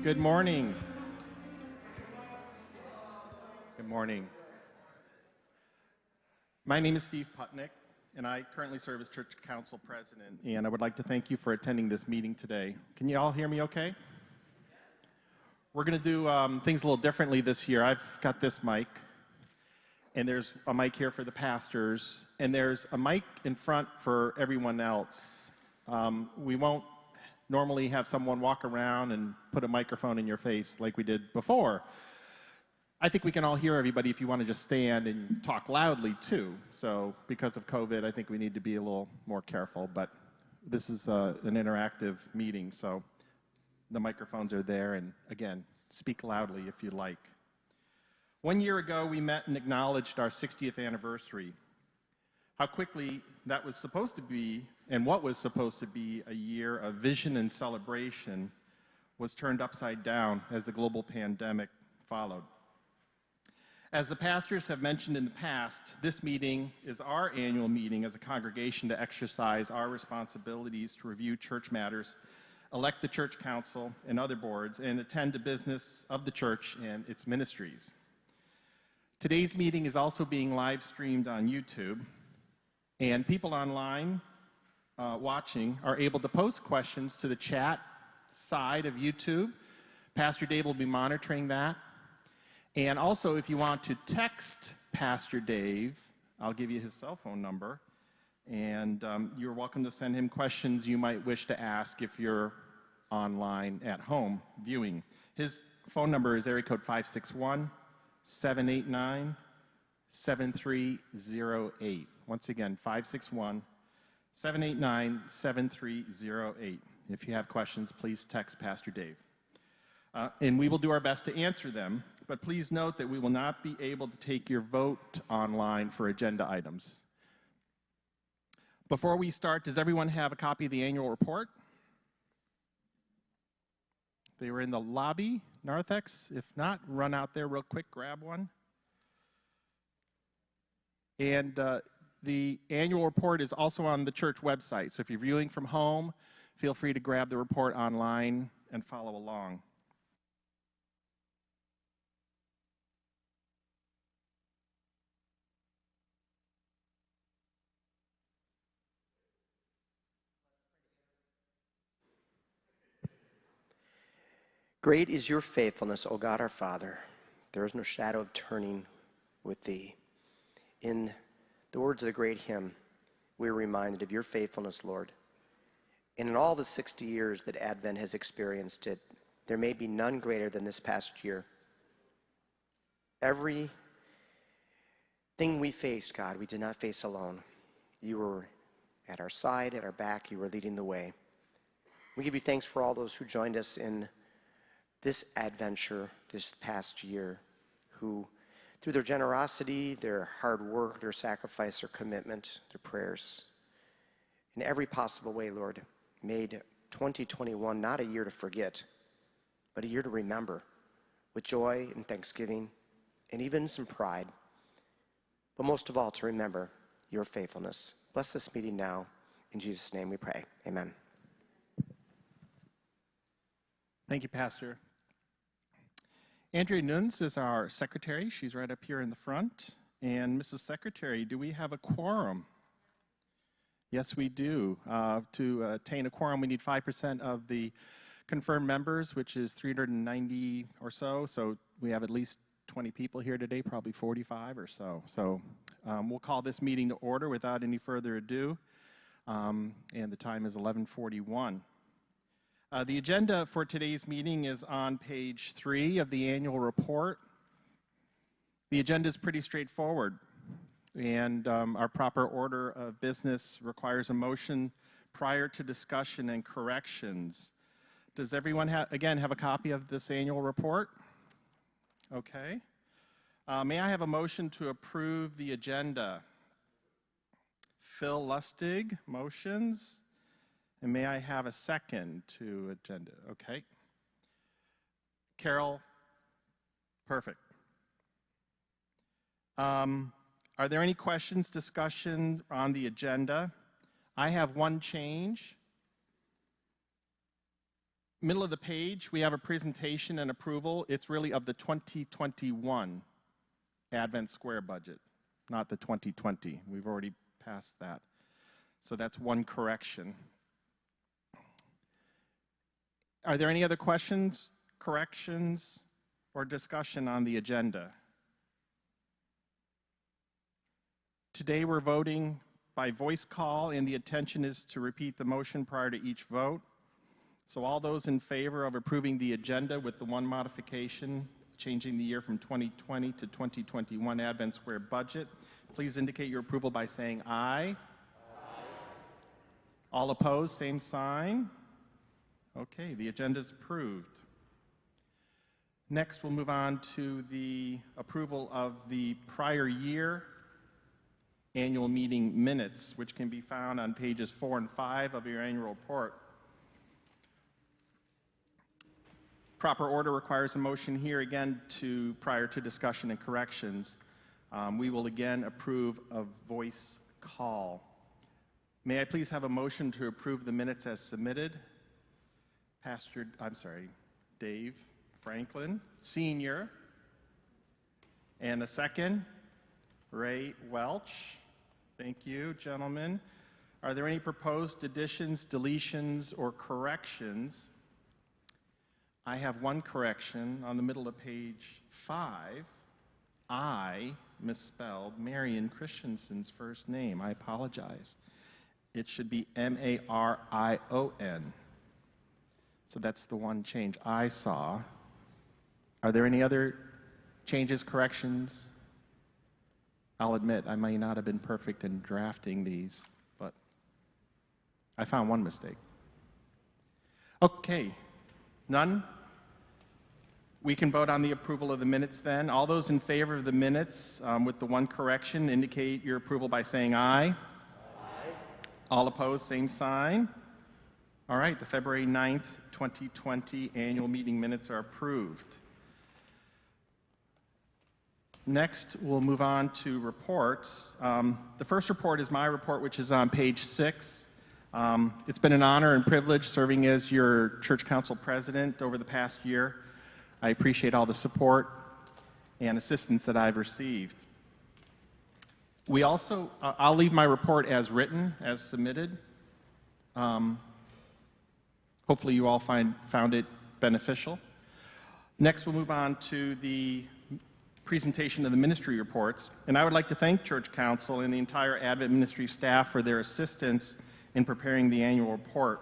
Good morning. Good morning. My name is Steve Putnick, and I currently serve as Church Council President, and I would like to thank you for attending this meeting today. Can you all hear me okay? We're going to do things a little differently this year. I've got this mic, and there's a mic here for the pastors, and there's a mic in front for everyone else. We won't normally have someone walk around and put a microphone in your face like we did before. I think we can all hear everybody if you want to just stand and talk loudly too. So because of COVID, I think we need to be a little more careful, but this is an interactive meeting, so the microphones are there, and again, speak loudly if you like. 1 year ago, we met and acknowledged our 60th anniversary. How quickly that was supposed to be, and what was supposed to be a year of vision and celebration, was turned upside down as the global pandemic followed. As the pastors have mentioned in the past, this meeting is our annual meeting as a congregation to exercise our responsibilities to review church matters, elect the church council and other boards, and attend to business of the church and its ministries. Today's meeting is also being live streamed on YouTube, and people online watching are able to post questions to the chat side of YouTube. Pastor Dave will be monitoring that. And also, if you want to text Pastor Dave, I'll give you his cell phone number, and you're welcome to send him questions you might wish to ask if you're online at home viewing. His phone number is area code 561-789-7308. Once again, 561-789-7308. If you have questions, please text Pastor Dave. And we will do our best to answer them, but please note that we will not be able to take your vote online for agenda items. Before we start, does everyone have a copy of the annual report? They were in the lobby, narthex. If not, run out there real quick, grab one. And the annual report is also on the church website. So if you're viewing from home, feel free to grab the report online and follow along. Great is your faithfulness, O God our Father. There is no shadow of turning with thee. In the words of the great hymn, we are reminded of your faithfulness, Lord. And in all the 60 years that Advent has experienced it, there may be none greater than this past year. Everything we faced, God, we did not face alone. You were at our side, at our back. You were leading the way. We give you thanks for all those who joined us in this adventure this past year, who, through their generosity, their hard work, their sacrifice, their commitment, their prayers, in every possible way, Lord, made 2021 not a year to forget, but a year to remember with joy and thanksgiving and even some pride, but most of all to remember your faithfulness. Bless this meeting now. In Jesus' name we pray. Amen. Thank you, Pastor. Andrea Nunes is our secretary. She's right up here in the front. And Mrs. Secretary, do we have a quorum? Yes, we do. To attain a quorum, we need 5% of the confirmed members, which is 390 or so. So we have at least 20 people here today, probably 45 or so. So we'll call this meeting to order without any further ado. And the time is 11:41. The agenda for today's meeting is on page 3 of the annual report. The agenda is pretty straightforward, and our proper order of business requires a motion prior to discussion and corrections. Does everyone, again, have a copy of this annual report? Okay. May I have a motion to approve the agenda? Phil Lustig, motions. And may I have a second to agenda? Okay. Carol, perfect. Are there any questions, discussion on the agenda? I have one change. Middle of the page, we have a presentation and approval. It's really of the 2021 Advent Square budget, not the 2020. We've already passed that. So that's one correction. Are there any other questions, corrections, or discussion on the agenda? Today we're voting by voice call, and the intention is to repeat the motion prior to each vote. So all those in favor of approving the agenda with the one modification, changing the year from 2020 to 2021 Advent Square budget, please indicate your approval by saying aye. Aye. All opposed, same sign. Okay, the agenda is approved. Next, we'll move on to the approval of the prior year annual meeting minutes, which can be found on pages 4 and 5 of your annual report. Proper order requires a motion here again prior to discussion and corrections. We will again approve a voice call. May I please have a motion to approve the minutes as submitted? Dave Franklin, Sr. And a second, Ray Welch. Thank you, gentlemen. Are there any proposed additions, deletions, or corrections? I have one correction on the middle of page 5. I misspelled Marion Christensen's first name. I apologize. It should be M-A-R-I-O-N. So that's the one change I saw. Are there any other changes, corrections? I'll admit I may not have been perfect in drafting these, but I found one mistake. Okay, none? We can vote on the approval of the minutes then. All those in favor of the minutes with the one correction indicate your approval by saying aye. Aye. All opposed, same sign. All right, the February 9th, 2020 annual meeting minutes are approved. Next, we'll move on to reports. The first report is my report, which is on page 6. It's been an honor and privilege serving as your church council president over the past year. I appreciate all the support and assistance that I've received. We also, I'll leave my report as written, as submitted. Hopefully you all found it beneficial. Next, we'll move on to the presentation of the ministry reports. And I would like to thank Church Council and the entire Advent Ministry staff for their assistance in preparing the annual report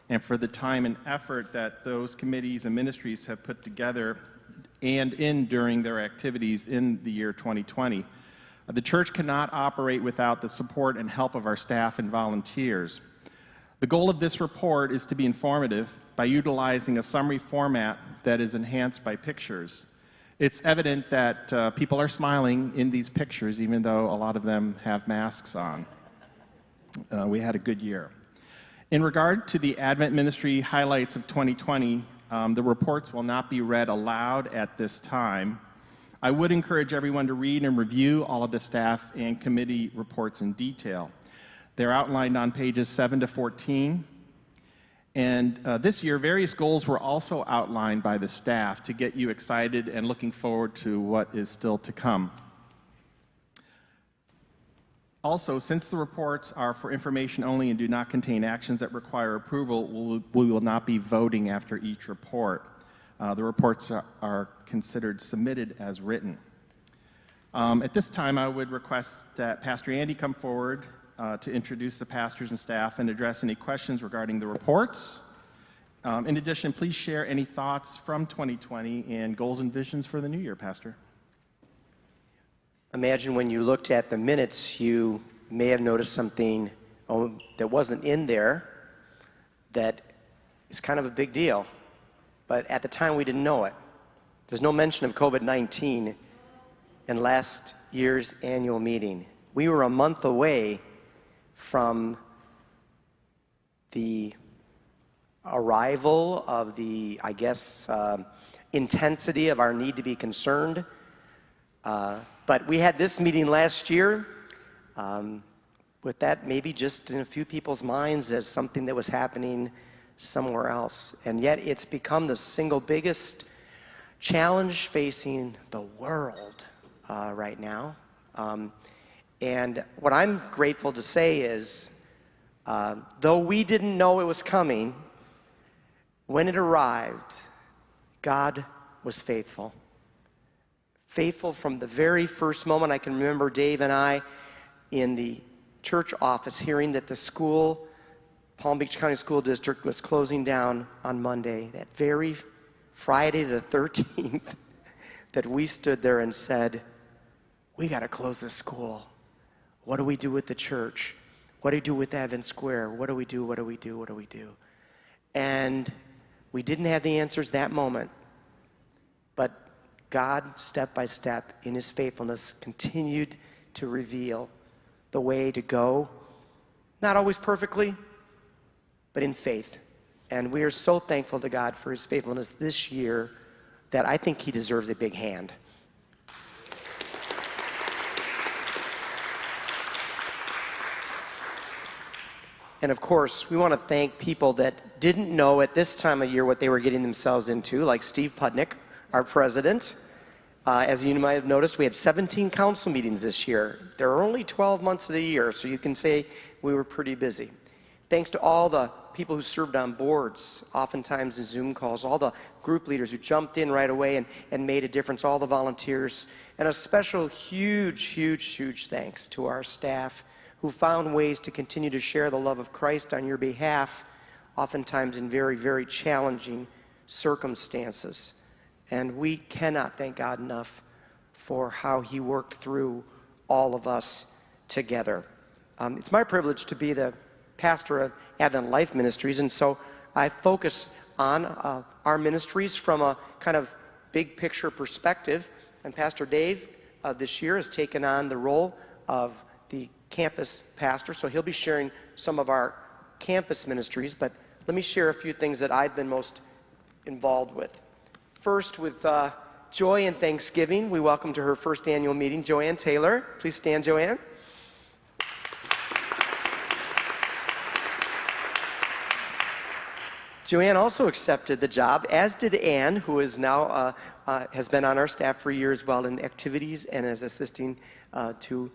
and for the time and effort that those committees and ministries have put together and during their activities in the year 2020. The church cannot operate without the support and help of our staff and volunteers. The goal of this report is to be informative by utilizing a summary format that is enhanced by pictures. It's evident that people are smiling in these pictures, even though a lot of them have masks on. We had a good year. In regard to the Advent Ministry highlights of 2020, the reports will not be read aloud at this time. I would encourage everyone to read and review all of the staff and committee reports in detail. They're outlined on pages 7 to 14. And this year, various goals were also outlined by the staff to get you excited and looking forward to what is still to come. Also, since the reports are for information only and do not contain actions that require approval, we will not be voting after each report. The reports are considered submitted as written. At this time, I would request that Pastor Andy come forward to introduce the pastors and staff and address any questions regarding the reports. In addition, please share any thoughts from 2020 and goals and visions for the new year, Pastor. Imagine when you looked at the minutes, you may have noticed something that wasn't in there that is kind of a big deal. But at the time, we didn't know it. There's no mention of COVID-19 in last year's annual meeting. We were a month away from the arrival of the, intensity of our need to be concerned. But we had this meeting last year with that maybe just in a few people's minds as something that was happening somewhere else. And yet it's become the single biggest challenge facing the world right now. And what I'm grateful to say is, though we didn't know it was coming, when it arrived, God was faithful. Faithful from the very first moment. I can remember Dave and I in the church office hearing that the school, Palm Beach County School District, was closing down on Monday. That very Friday the 13th, that we stood there and said, we got to close this school. What do we do with the church? What do we do with Advent Square? What do we do? What do we do? What do we do? And we didn't have the answers that moment. But God, step by step, in his faithfulness, continued to reveal the way to go. Not always perfectly, but in faith. And we are so thankful to God for his faithfulness this year that I think he deserves a big hand. And of course, we want to thank people that didn't know at this time of year what they were getting themselves into, like Steve Putnick, our president. As you might have noticed, we had 17 council meetings this year. There are only 12 months of the year, so you can say we were pretty busy. Thanks to all the people who served on boards, oftentimes in Zoom calls, all the group leaders who jumped in right away and made a difference, all the volunteers, and a special huge thanks to our staff who found ways to continue to share the love of Christ on your behalf, oftentimes in very challenging circumstances. And we cannot thank God enough for how he worked through all of us together. It's my privilege to be the pastor of Advent Life Ministries, and so I focus on our ministries from a kind of big picture perspective. And Pastor Dave this year has taken on the role of the campus pastor, so he'll be sharing some of our campus ministries, but let me share a few things that I've been most involved with. First, with Joy and Thanksgiving, we welcome to her first annual meeting, Joanne Taylor. Please stand, Joanne. Joanne also accepted the job, as did Ann, who is now has been on our staff for a year as well in activities and is assisting to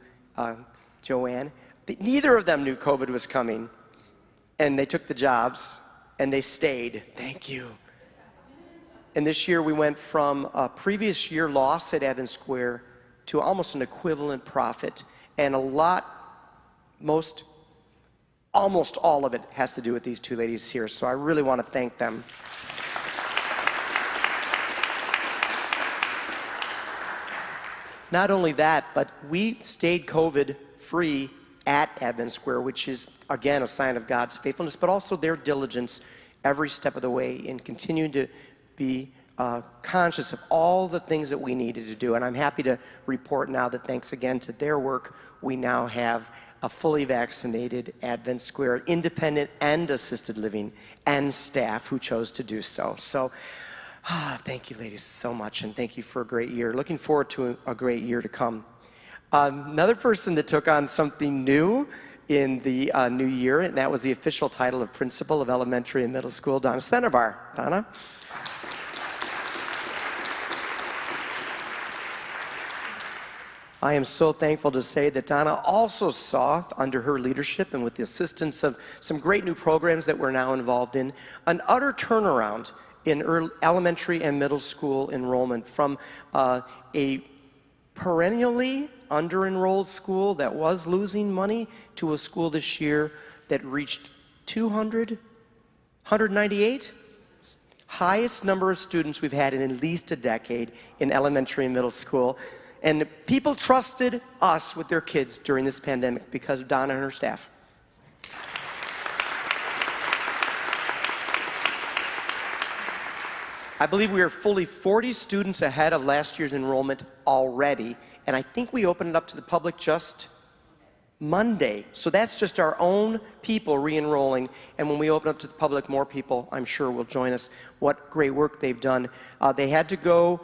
Joanne. Neither of them knew COVID was coming, and they took the jobs and they stayed. Thank you. And this year we went from a previous year loss at Advent Square to almost an equivalent profit, and almost all of it has to do with these two ladies here, so I really want to thank them. Not only that, but we stayed COVID-free at Advent Square, which is, again, a sign of God's faithfulness, but also their diligence every step of the way in continuing to be conscious of all the things that we needed to do. And I'm happy to report now that thanks again to their work, we now have a fully vaccinated Advent Square, independent and assisted living, and staff who chose to do so. So thank you, ladies, so much, and thank you for a great year. Looking forward to a great year to come. Another person that took on something new in the new year, and that was the official title of Principal of Elementary and Middle School, Donna Stenebar. Donna? I am so thankful to say that Donna also saw, under her leadership and with the assistance of some great new programs that we're now involved in, an utter turnaround in elementary and middle school enrollment from a perennially under-enrolled school that was losing money to a school this year that reached 198? Highest number of students we've had in at least a decade in elementary and middle school. And people trusted us with their kids during this pandemic because of Donna and her staff. I believe we are fully 40 students ahead of last year's enrollment already, and I think we opened it up to the public just Monday. So that's just our own people re-enrolling, and when we open up to the public, more people, I'm sure, will join us. What great work they've done. They had to go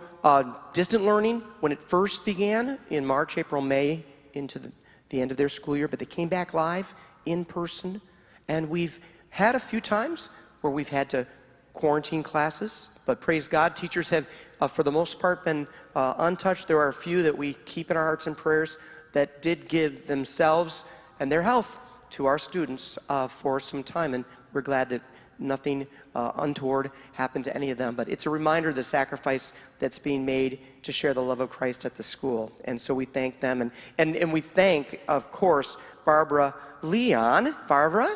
distant learning when it first began in March, April, May, into the end of their school year, but they came back live in person, and we've had a few times where we've had to quarantine classes, but praise God, teachers have, for the most part, been untouched. There are a few that we keep in our hearts and prayers that did give themselves and their health to our students for some time, and we're glad that nothing untoward happened to any of them. But it's a reminder of the sacrifice that's being made to share the love of Christ at the school. And so we thank them. And we thank, of course, Barbara Leon. Barbara?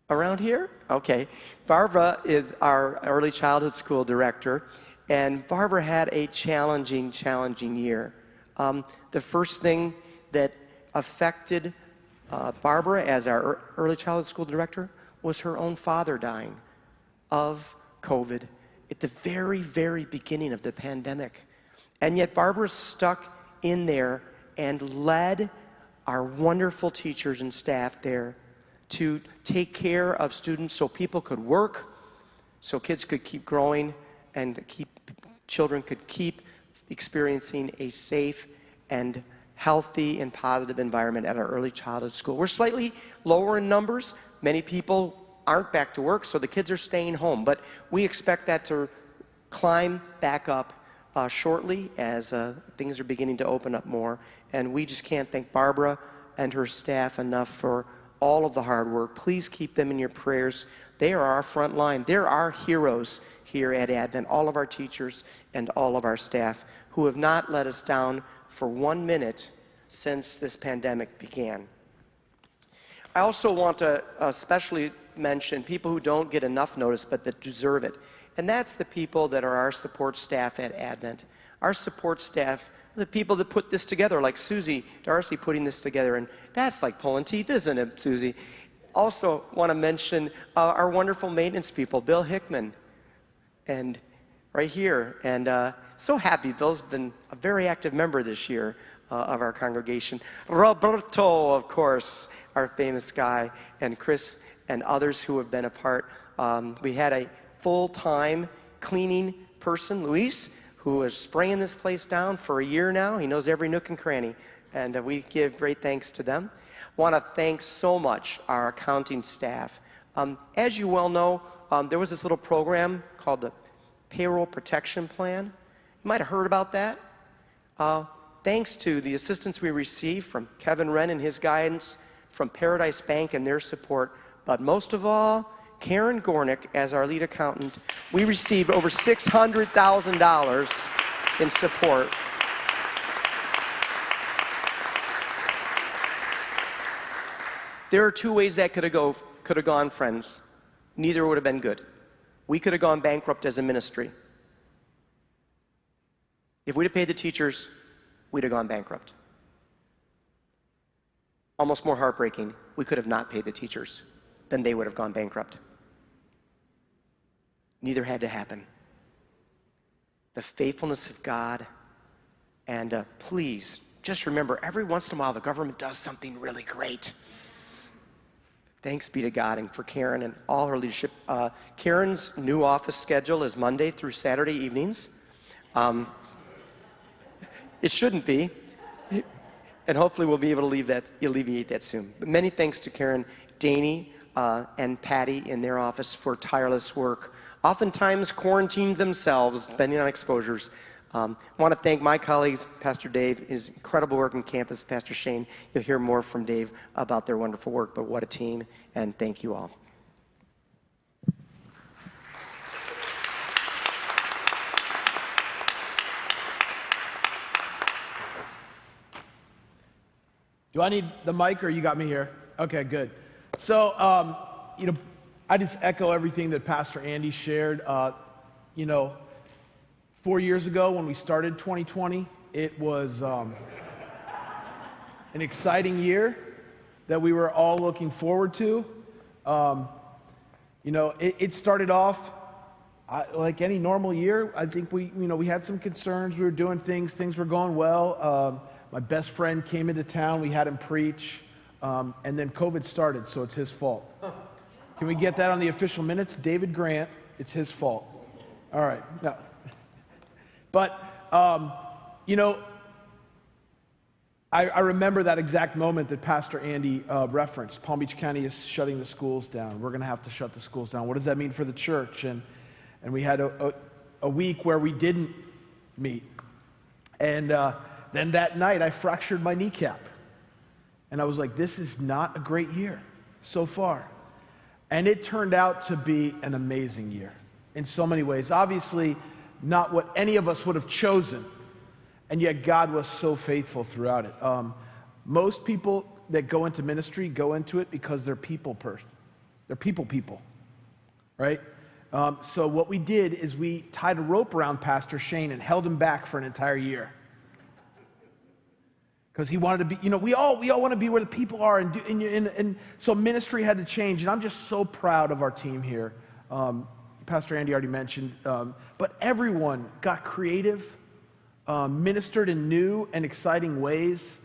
Around here? Okay. Barbara is our early childhood school director. And Barbara had a challenging year. The first thing that affected Barbara as our early childhood school director was her own father dying of COVID at the very, very beginning of the pandemic. And yet Barbara stuck in there and led our wonderful teachers and staff there to take care of students so people could work, so kids could keep growing, and children could keep experiencing a safe and healthy and positive environment at our early childhood school. We're slightly lower in numbers. Many people aren't back to work, so the kids are staying home. But we expect that to climb back up shortly as things are beginning to open up more. And we just can't thank Barbara and her staff enough for all of the hard work. Please keep them in your prayers. They are our front line. They're our heroes here at Advent, all of our teachers and all of our staff who have not let us down for 1 minute since this pandemic began. I also want to especially mention people who don't get enough notice but that deserve it. And that's the people that are our support staff at Advent. Our support staff, the people that put this together, like Susie Darcy putting this together, and that's like pulling teeth, isn't it, Susie? Also want to mention our wonderful maintenance people, Bill Hickman, and right here, and so happy Bill's been a very active member this year of our congregation. Roberto, of course, our famous guy, and Chris and others who have been a part. We had a full-time cleaning person, Luis, who is spraying this place down for a year now. He knows every nook and cranny, and we give great thanks to them. Want to thank so much our accounting staff. As you well know, there was this little program called the Payroll Protection Plan. You might have heard about that. Thanks to the assistance we received from Kevin Wren and his guidance, from Paradise Bank and their support, but most of all, Karen Gornick as our lead accountant, we received over $600,000 in support. There are two ways that could have gone, friends. Neither would have been good. We could have gone bankrupt as a ministry. If we'd have paid the teachers, we'd have gone bankrupt. Almost more heartbreaking, we could have not paid the teachers, then they would have gone bankrupt. Neither had to happen. The faithfulness of God, and please, just remember, every once in a while the government does something really great. Thanks be to God and for Karen and all her leadership. Karen's new office schedule is Monday through Saturday evenings. It shouldn't be. And hopefully we'll be able to alleviate that soon. But many thanks to Karen, Danny, and Patty in their office for tireless work. Oftentimes quarantined themselves, depending on exposures. I want to thank my colleagues, Pastor Dave, his incredible work on campus, Pastor Shane. You'll hear more from Dave about their wonderful work, but what a team, and thank you all. Do I need the mic or you got me here? Okay, good. So, I just echo everything that Pastor Andy shared. 4 years ago when we started 2020, it was an exciting year that we were all looking forward to. It started off like any normal year. I think we had some concerns. We were doing things were going well. My best friend came into town. We had him preach, and then COVID started, so it's his fault. Can we get that on the official minutes? David Grant, it's his fault. All right. No. But, I remember that exact moment that Pastor Andy referenced. Palm Beach County is shutting the schools down. We're going to have to shut the schools down. What does that mean for the church? And we had a week where we didn't meet. And then that night, I fractured my kneecap. And I was like, this is not a great year so far. And it turned out to be an amazing year in so many ways. Obviously, not what any of us would have chosen. And yet God was so faithful throughout it. Most people that go into ministry go into it because they're people person. They're people, right? So what we did is we tied a rope around Pastor Shane and held him back for an entire year. Because he wanted to be, we all want to be where the people are. And so ministry had to change. And I'm just so proud of our team here. Pastor Andy already mentioned. But everyone got creative. Ministered in new and exciting ways.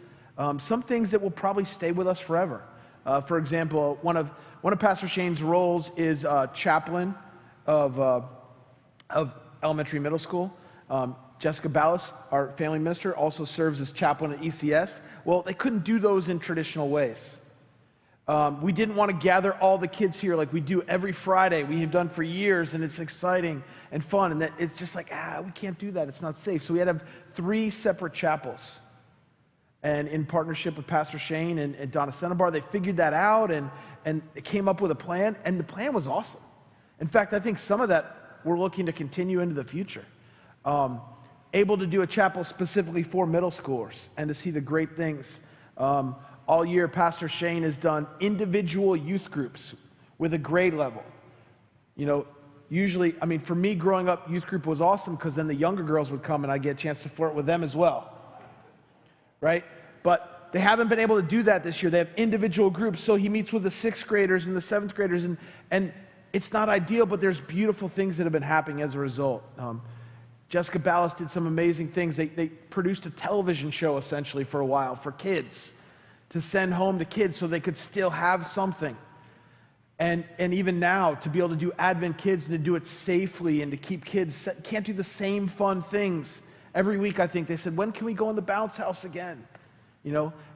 Some things that will probably stay with us forever. For example, one of Pastor Shane's roles is chaplain of elementary middle school. Jessica Ballas, our family minister, also serves as chaplain at ECS. Well, they couldn't do those in traditional ways. We didn't want to gather all the kids here like we do every Friday. We have done for years, and it's exciting and fun. And that it's just like, we can't do that. It's not safe. So we had to have 3 separate chapels. And in partnership with Pastor Shane and Donna Senebar, they figured that out and they came up with a plan. And the plan was awesome. In fact, I think some of that we're looking to continue into the future. Able to do a chapel specifically for middle schoolers and to see the great things. All year, Pastor Shane has done individual youth groups with a grade level. Usually, for me growing up, youth group was awesome because then the younger girls would come and I'd get a chance to flirt with them as well. Right? But they haven't been able to do that this year. They have individual groups, so he meets with the 6th graders and the 7th graders, and it's not ideal, but there's beautiful things that have been happening as a result. Jessica Ballas did some amazing things. They produced a television show, essentially, for a while for kids, to send home to kids so they could still have something. And even now, to be able to do Advent Kids and to do it safely and to keep kids, can't do the same fun things. Every week, I think, they said, when can we go in the bounce house again?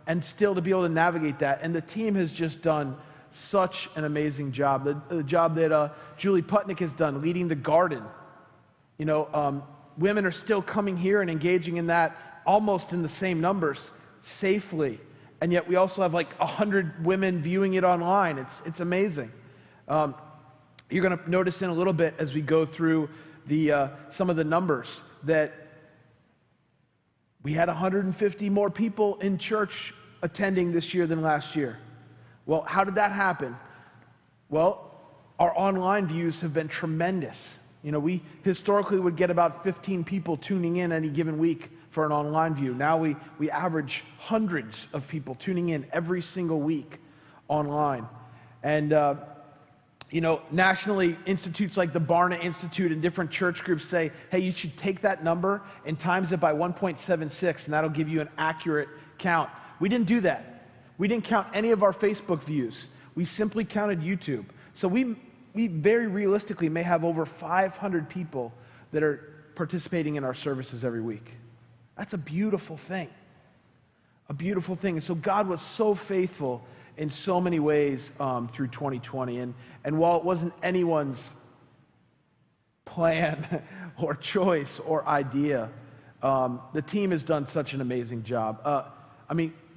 And still to be able to navigate that. And the team has just done such an amazing job. The job that Julie Putnick has done, leading the garden. Women are still coming here and engaging in that almost in the same numbers, safely. And yet we also have like 100 women viewing it online. It's amazing. You're going to notice in a little bit as we go through some of the numbers that we had 150 more people in church attending this year than last year. Well, how did that happen? Well, our online views have been tremendous. We historically would get about 15 people tuning in any given week for an online view. Now we average hundreds of people tuning in every single week online. And, nationally, institutes like the Barna Institute and different church groups say, hey, you should take that number and times it by 1.76, and that'll give you an accurate count. We didn't do that. We didn't count any of our Facebook views. We simply counted YouTube. So we very realistically may have over 500 people that are participating in our services every week. That's a beautiful thing. A beautiful thing. And so God was so faithful in so many ways through 2020. And while it wasn't anyone's plan or choice or idea, the team has done such an amazing job.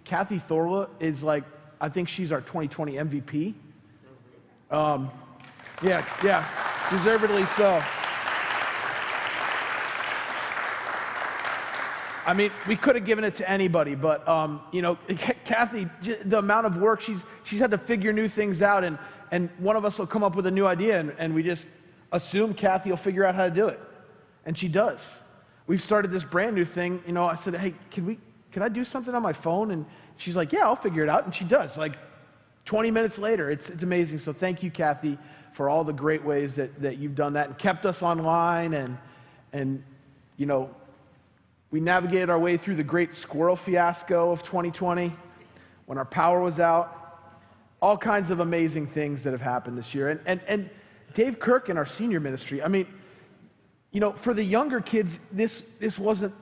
Kathy Thorla is I think she's our 2020 MVP. Yeah, deservedly so. We could have given it to anybody, but Kathy, the amount of work she's had to figure new things out, and one of us will come up with a new idea, and we just assume Kathy will figure out how to do it, and she does. We've started this brand new thing. I said, hey, can I do something on my phone? And she's like, yeah, I'll figure it out, and she does. 20 minutes later, it's amazing. So thank you, Kathy, for all the great ways that you've done that and kept us online, and we navigated our way through the great squirrel fiasco of 2020 when our power was out. All kinds of amazing things that have happened this year. And Dave Kirk in our senior ministry, for the younger kids, this wasn't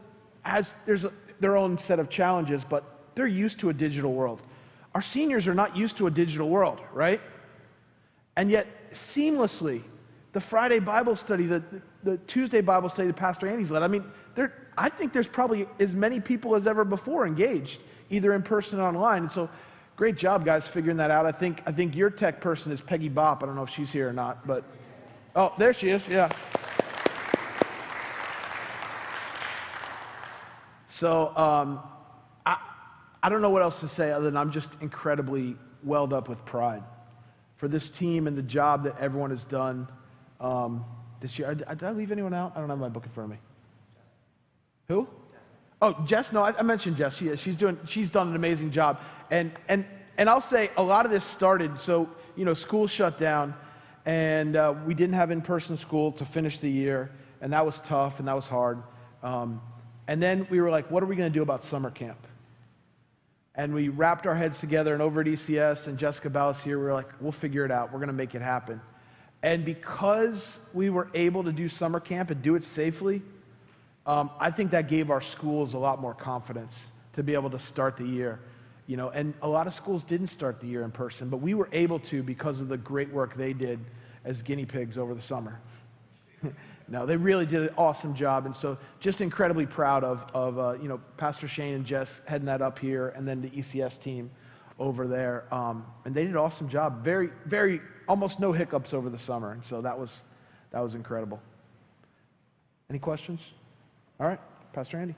there's their own set of challenges, but they're used to a digital world. Our seniors are not used to a digital world, right? And yet, seamlessly, the Friday Bible study, the Tuesday Bible study that Pastor Andy's led, I mean, I think there's probably as many people as ever before engaged, either in person or online. And so, great job, guys, figuring that out. I think your tech person is Peggy Bopp. I don't know if she's here or not, but oh, there she is. Yeah. So I don't know what else to say other than I'm just incredibly welled up with pride for this team and the job that everyone has done this year. Did I leave anyone out? I don't have my book in front of me. Who? Oh, Jess. No, I mentioned Jess. She's done an amazing job. And I'll say a lot of this started. So school shut down, and we didn't have in-person school to finish the year, and that was tough and that was hard. And then we were like, what are we going to do about summer camp? And we wrapped our heads together, and over at ECS, and Jessica Ballas here, we were like, we'll figure it out. We're going to make it happen. And because we were able to do summer camp and do it safely, I think that gave our schools a lot more confidence to be able to start the year. And a lot of schools didn't start the year in person, but we were able to because of the great work they did as guinea pigs over the summer. No, they really did an awesome job, and so just incredibly proud of Pastor Shane and Jess heading that up here, and then the ECS team over there, and they did an awesome job. Very, very, almost no hiccups over the summer, and so that was incredible. Any questions? All right, Pastor Andy.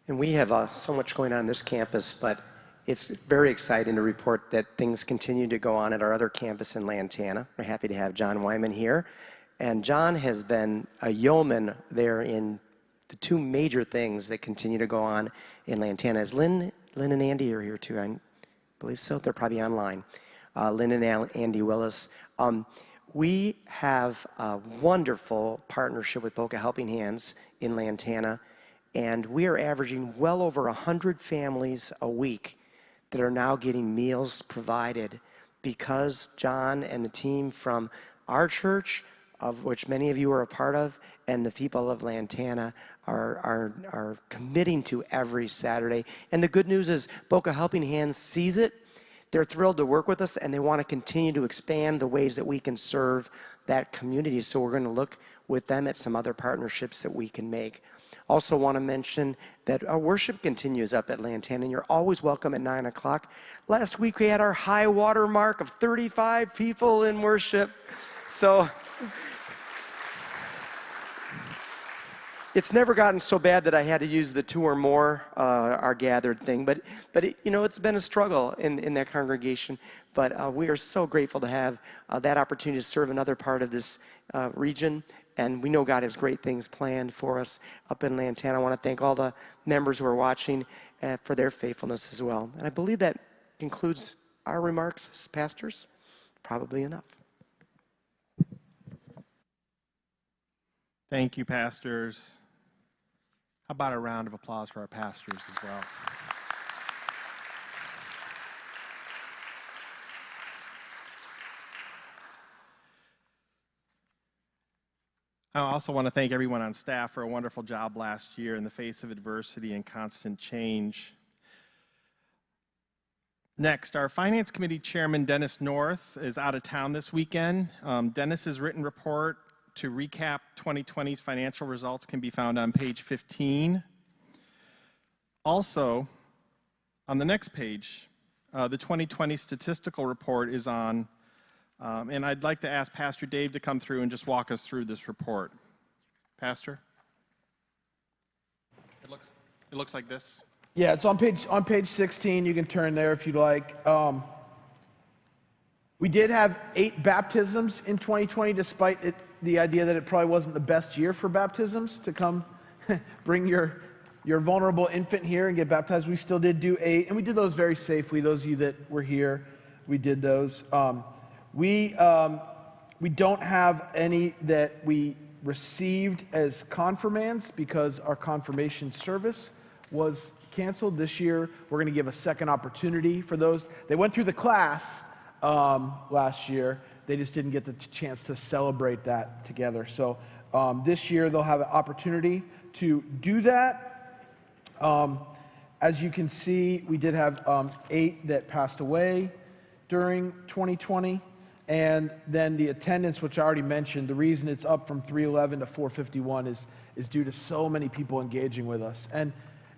And we have so much going on this campus, but it's very exciting to report that things continue to go on at our other campus in Lantana. We're happy to have John Wyman here. And John has been a yeoman there in the two major things that continue to go on in Lantana. As Lynn and Andy are here too, I believe so. They're probably online. Lynn and Andy Willis. We have a wonderful partnership with Boca Helping Hands in Lantana, and we are averaging well over 100 families a week that are now getting meals provided because John and the team from our church, of which many of you are a part of, and the people of Lantana are committing to every Saturday. And the good news is Boca Helping Hands sees it. They're thrilled to work with us, and they want to continue to expand the ways that we can serve that community. So we're going to look with them at some other partnerships that we can make. Also want to mention that our worship continues up at Lantana, and you're always welcome at 9 o'clock. Last week we had our high water mark of 35 people in worship. So it's never gotten so bad that I had to use the 2 or more our gathered thing, but it's been a struggle in that congregation. But we are so grateful to have that opportunity to serve another part of this region. And we know God has great things planned for us up in Lantana. I want to thank all the members who are watching for their faithfulness as well. And I believe that concludes our remarks as pastors. Probably enough. Thank you, pastors. How about a round of applause for our pastors as well? I also want to thank everyone on staff for a wonderful job last year in the face of adversity and constant change. Next, our Finance Committee Chairman, Dennis North, is out of town this weekend. Dennis's written report to recap 2020's financial results can be found on page 15. Also, on the next page, the 2020 statistical report is on, and I'd like to ask Pastor Dave to come through and just walk us through this report. Pastor? It looks like this. Yeah, it's on page 16. You can turn there if you'd like. We did have 8 baptisms in 2020, despite the idea that it probably wasn't the best year for baptisms to come bring your vulnerable infant here and get baptized. We still did do 8, and we did those very safely. Those of you that were here, we did those. We don't have any that we received as confirmands because our confirmation service was canceled. This year, we're going to give a second opportunity for those. They went through the class last year. They just didn't get the chance to celebrate that together. So this year, they'll have an opportunity to do that. As you can see, we did have 8 that passed away during 2020. And then the attendance, which I already mentioned, the reason it's up from 311 to 451 is due to so many people engaging with us. And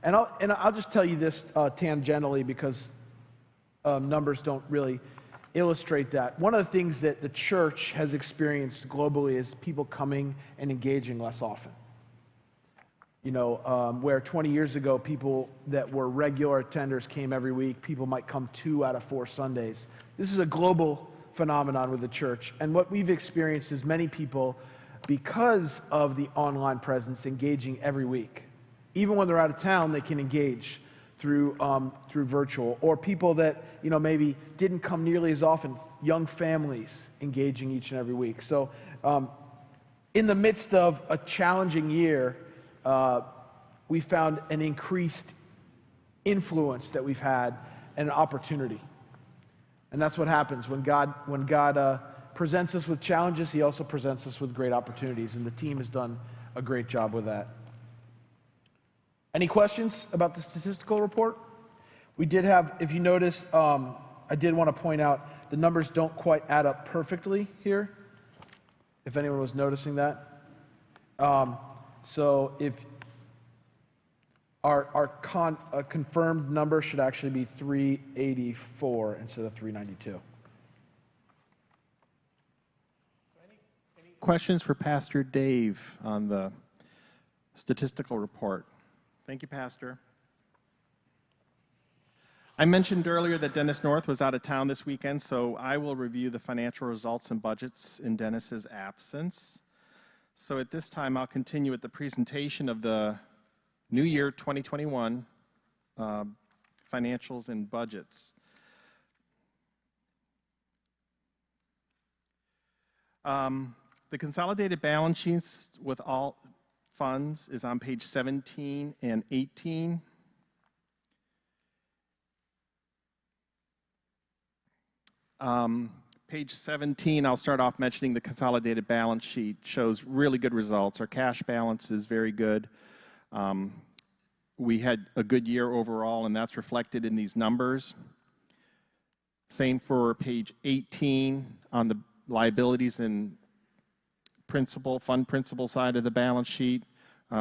I'll just tell you this tangentially, because numbers don't really illustrate that. One of the things that the church has experienced globally is people coming and engaging less often. You know, where 20 years ago, people that were regular attenders came every week, people might come 2 out of 4 Sundays. This is a global phenomenon with the church. And what we've experienced is many people, because of the online presence, engaging every week. Even when they're out of town, they can engage through virtual. Or people that, you know, maybe didn't come nearly as often, young families engaging each and every week. So in the midst of a challenging year, we found an increased influence that we've had and an opportunity. And that's what happens when God presents us with challenges. He also presents us with great opportunities, and the team has done a great job with that. Any questions about the statistical report? We did have, if you notice, I did want to point out the numbers don't quite add up perfectly here, if anyone was noticing that. So if our confirmed number should actually be 384 instead of 392. Any questions for Pastor Dave on the statistical report? Thank you, Pastor. I mentioned earlier that Dennis North was out of town this weekend, so I will review the financial results and budgets in Dennis's absence. So at this time, I'll continue with the presentation of the New Year 2021 financials and budgets. The consolidated balance sheets with all funds is on page 17 and 18. Page 17, I'll start off mentioning the consolidated balance sheet shows really good results. Our cash balance is very good. We had a good year overall, and that's reflected in these numbers. Same for page 18 on the liabilities and fund principal side of the balance sheet.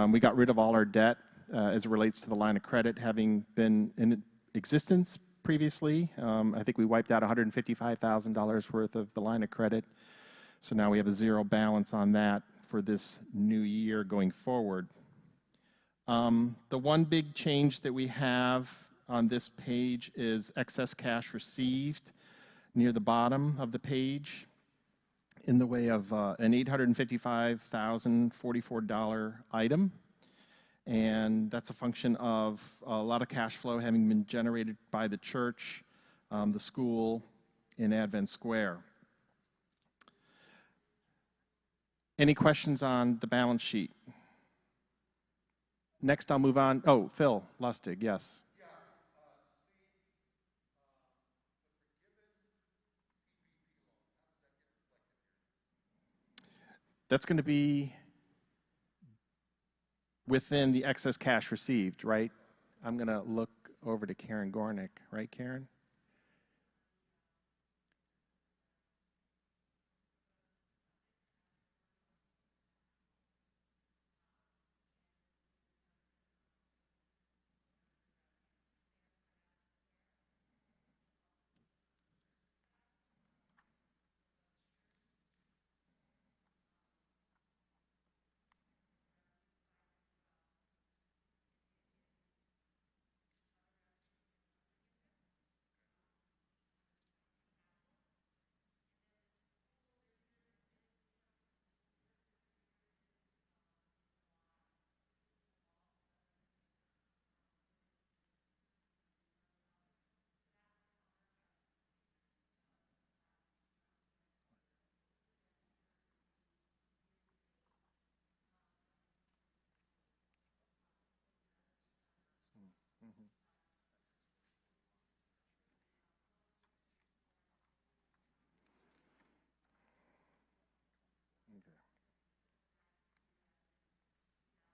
We got rid of all our debt as it relates to the line of credit having been in existence previously. I think we wiped out $155,000 worth of the line of credit. So now we have a zero balance on that for this new year going forward. The one big change that we have on this page is excess cash received near the bottom of the page in the way of an $855,044 item. And that's a function of a lot of cash flow having been generated by the church, the school, in Advent Square. Any questions on the balance sheet? Next, I'll move on. Oh, Phil Lustig, yes. That's going to be within the excess cash received, right? I'm going to look over to Karen Gornick, right, Karen?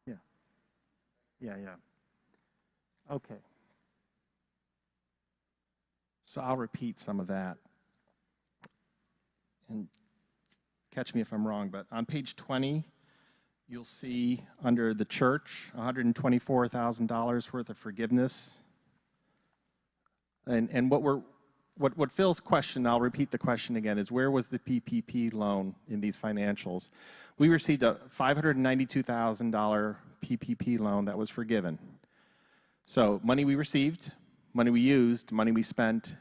Yeah. Yeah, yeah. Okay. So I'll repeat some of that. And catch me if I'm wrong, but on page 20, you'll see under the church, $124,000 worth of forgiveness. And what Phil's question, I'll repeat the question again, is where was the PPP loan in these financials? We received a $592,000 PPP loan that was forgiven. So money we received, money we used, money we spent,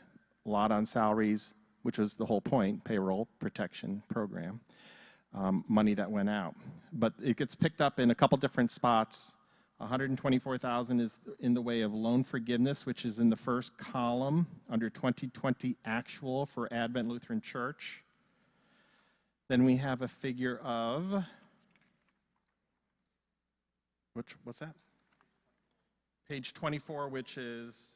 a lot on salaries, which was the whole point, payroll protection program, money that went out. But it gets picked up in a couple different spots. $124,000 is in the way of loan forgiveness, which is in the first column under 2020 actual for Advent Lutheran Church. Then we have a figure of, what's that? Page 24, which is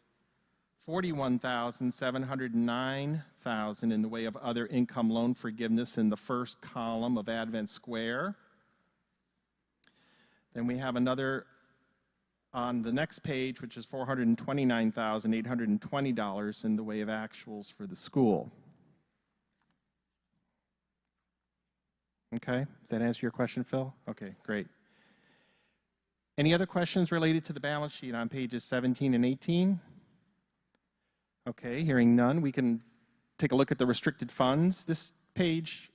$41,709,000 in the way of other income loan forgiveness in the first column of Advent Square. Then we have another on the next page, which is $429,820 in the way of actuals for the school. Okay, does that answer your question, Phil? Okay, great. Any other questions related to the balance sheet on pages 17 and 18? Okay, hearing none, we can take a look at the restricted funds. This page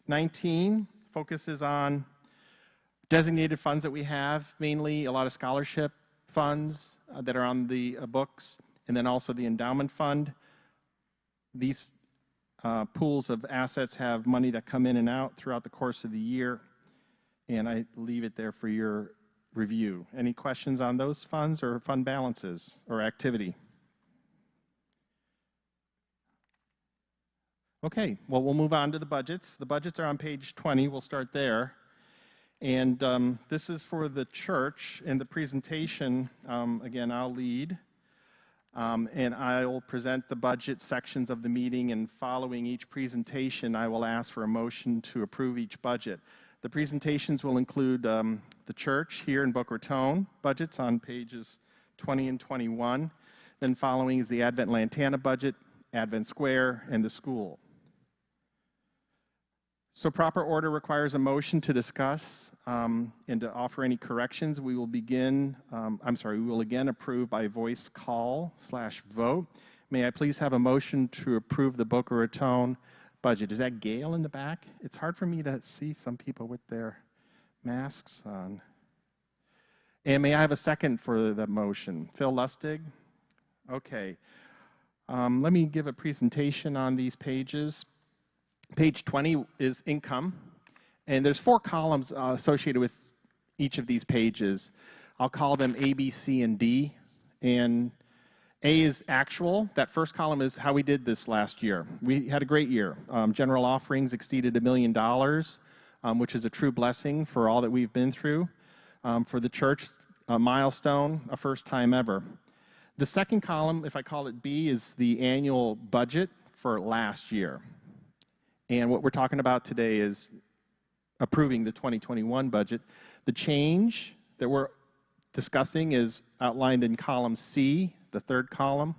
19 focuses on designated funds that we have, mainly a lot of scholarship funds that are on the books, and then also the endowment fund. These pools of assets have money that come in and out throughout the course of the year, and I leave it there for your review. Any questions on those funds or fund balances or activity? Okay, well, we'll move on to the budgets. The budgets are on page 20. We'll start there. And this is for the church. In the presentation, again, I'll lead. And I'll present the budget sections of the meeting. And following each presentation, I will ask for a motion to approve each budget. The presentations will include the church here in Boca Raton budgets on pages 20 and 21. Then following is the Advent Lantana budget, Advent Square, and the school. So proper order requires a motion to discuss and to offer any corrections. We will begin, we will again approve by voice call/vote. May I please have a motion to approve the Boca Raton budget? Is that Gail in the back? It's hard for me to see some people with their masks on. And may I have a second for the motion? Phil Lustig? Okay. Let me give a presentation on these pages. Page 20 is income, and there's 4 columns associated with each of these pages. I'll call them A, B, C, and D. And A is actual. That first column is how we did this last year. We had a great year. General offerings exceeded $1 million, which is a true blessing for all that we've been through. For the church, a milestone, a first time ever. The second column, if I call it B, is the annual budget for last year. And what we're talking about today is approving the 2021 budget. The change that we're discussing is outlined in column C, the third column.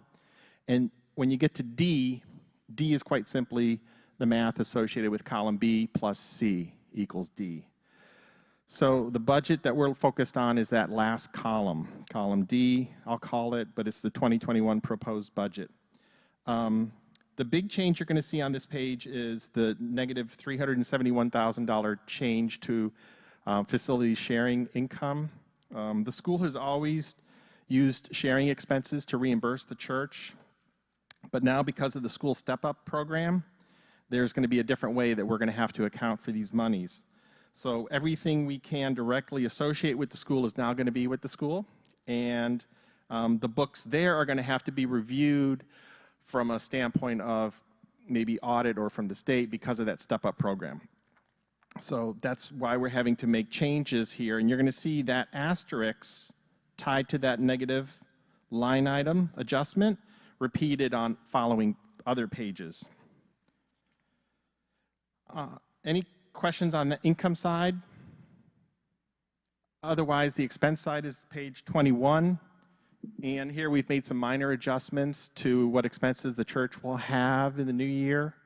And when you get to D, D is quite simply the math associated with column B plus C equals D. So the budget that we're focused on is that last column, column D, I'll call it, but it's the 2021 proposed budget. The big change you're going to see on this page is the negative $371,000 change to facility sharing income. The school has always used sharing expenses to reimburse the church, but now because of the school step-up program, there's going to be a different way that we're going to have to account for these monies. So everything we can directly associate with the school is now going to be with the school, and the books there are going to have to be reviewed from a standpoint of maybe audit or from the state because of that step-up program. So that's why we're having to make changes here, and you're going to see that asterisk tied to that negative line item adjustment repeated on following other pages. Any questions on the income side? Otherwise, the expense side is page 21. And here we've made some minor adjustments to what expenses the church will have in the new year.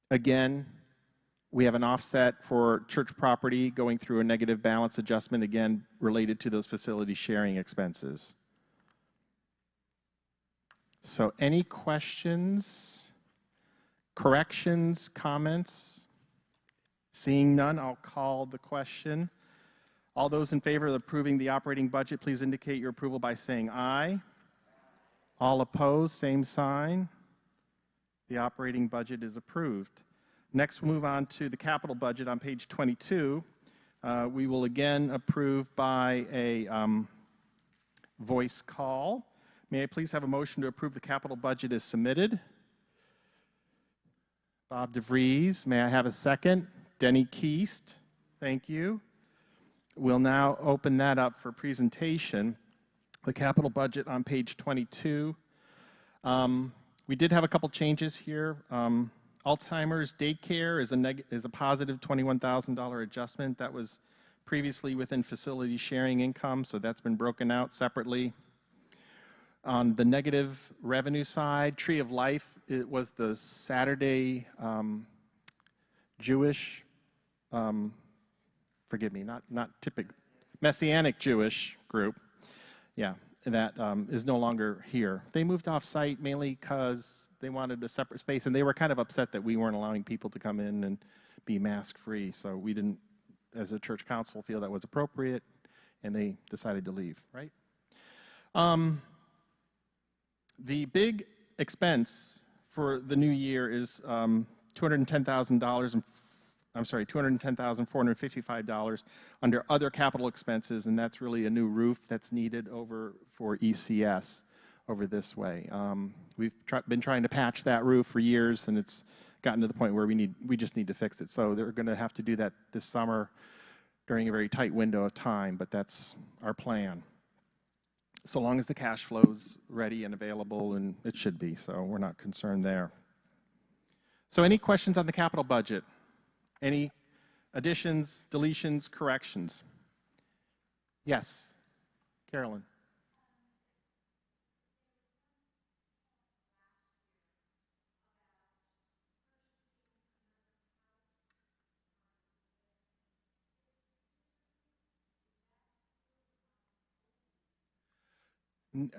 Again, we have an offset for church property going through a negative balance adjustment, again, related to those facility sharing expenses. So any questions, corrections, comments? Seeing none, I'll call the question. All those in favor of approving the operating budget, please indicate your approval by saying aye. All opposed, same sign. The operating budget is approved. Next, we'll move on to the capital budget on page 22. We will again approve by a voice call. May I please have a motion to approve the capital budget as submitted? Bob DeVries, may I have a second? Denny Keast, thank you. We'll now open that up for presentation. The capital budget on page 22. We did have a couple changes here. Alzheimer's daycare is a positive $21,000 adjustment. That was previously within facility sharing income, so that's been broken out separately. On the negative revenue side, Tree of Life, it was the Saturday Jewish, forgive me, not typical, Messianic Jewish group, yeah, that is no longer here. They moved off-site mainly because they wanted a separate space, and they were kind of upset that we weren't allowing people to come in and be mask-free, so we didn't, as a church council, feel that was appropriate, and they decided to leave, right? The big expense for the new year is $210,455 under other capital expenses, and that's really a new roof that's needed over for ECS over this way. We've been trying to patch that roof for years, and it's gotten to the point where we just need to fix it. So they're going to have to do that this summer during a very tight window of time, but that's our plan. So long as the cash flow's ready and available, and it should be, so we're not concerned there. So any questions on the capital budget? Any additions, deletions, corrections? Yes, Carolyn.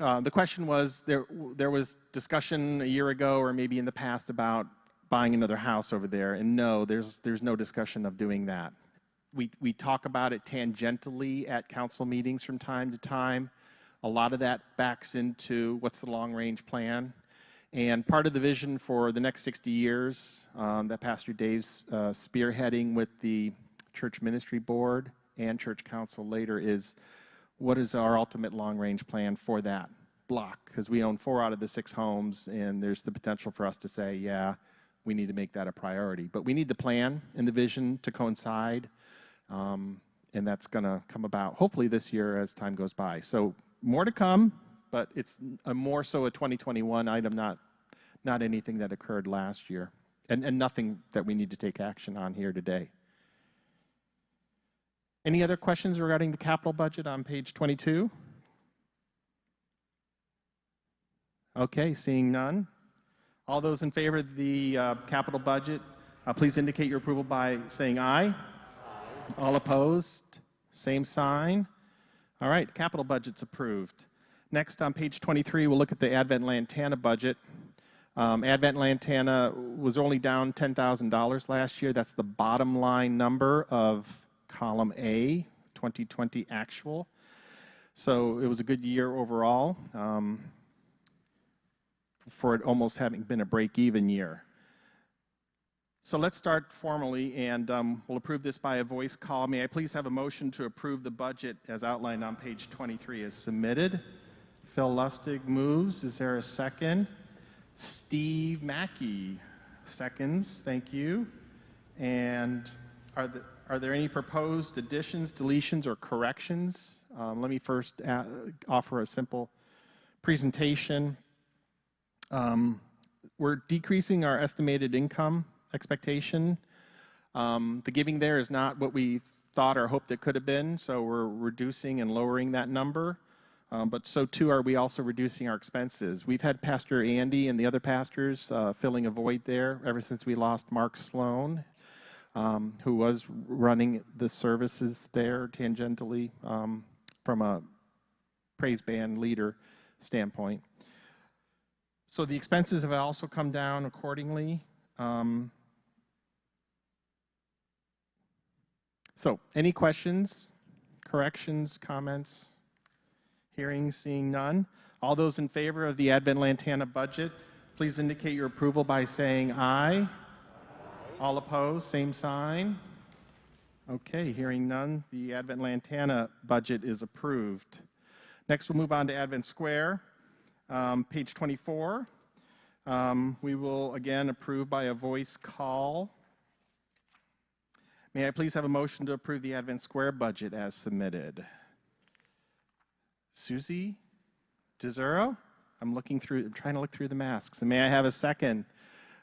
The question was, there was discussion a year ago or maybe in the past about buying another house over there, and no, there's no discussion of doing that. We talk about it tangentially at council meetings from time to time. A lot of that backs into what's the long-range plan. And part of the vision for the next 60 years that Pastor Dave's spearheading with the church ministry board and church council later is, what is our ultimate long-range plan for that block? Because we own 4 out of the 6 homes, and there's the potential for us to say, yeah, we need to make that a priority. But we need the plan and the vision to coincide, and that's going to come about hopefully this year as time goes by. So more to come, but it's more so a 2021 item, not anything that occurred last year, and nothing that we need to take action on here today. Any other questions regarding the capital budget on page 22? Okay, seeing none. All those in favor of the capital budget, please indicate your approval by saying aye. Aye. All opposed, same sign. All right, capital budget's approved. Next on page 23, we'll look at the Advent Lantana budget. Advent Lantana was only down $10,000 last year. That's the bottom line number of column A, 2020 actual. So it was a good year overall for it almost having been a break-even year. So let's start formally, and we'll approve this by a voice call. May I please have a motion to approve the budget as outlined on page 23 as submitted? Phil Lustig moves. Is there a second? Steve Mackey seconds. Thank you. And are there any proposed additions, deletions, or corrections? Let me first offer a simple presentation. We're decreasing our estimated income expectation. The giving there is not what we thought or hoped it could have been, so we're reducing and lowering that number. But so too are we also reducing our expenses. We've had Pastor Andy and the other pastors filling a void there ever since we lost Mark Sloan, who was running the services there tangentially from a praise band leader standpoint. So the expenses have also come down accordingly. So any questions, corrections, comments? Hearing, seeing none. All those in favor of the Advent Lantana budget, please indicate your approval by saying aye. All opposed, same sign. Okay, hearing none, the Advent Lantana budget is approved. Next, we'll move on to Advent Square, page 24. We will again approve by a voice call. May I please have a motion to approve the Advent Square budget as submitted? Susie DeZuro? I'm trying to look through the masks. And may I have a second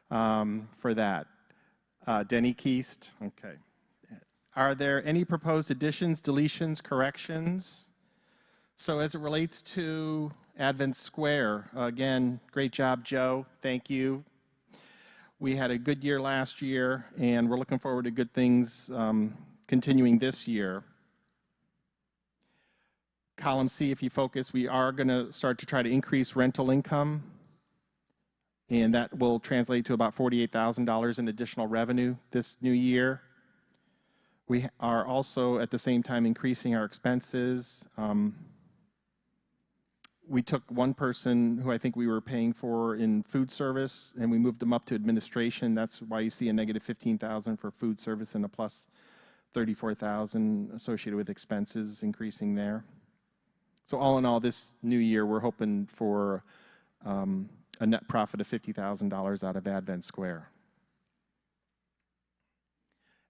for that? Denny Keast, okay. Are there any proposed additions, deletions, corrections? So as it relates to Advent Square, again, great job, Joe. Thank you. We had a good year last year, and we're looking forward to good things continuing this year. Column C, if you focus, we are going to start to try to increase rental income, and that will translate to about $48,000 in additional revenue this new year. We are also, at the same time, increasing our expenses. We took one person who I think we were paying for in food service, and we moved them up to administration. That's why you see a negative $15,000 for food service and a plus $34,000 associated with expenses increasing there. So all in all, this new year, we're hoping for a net profit of $50,000 out of Advent Square.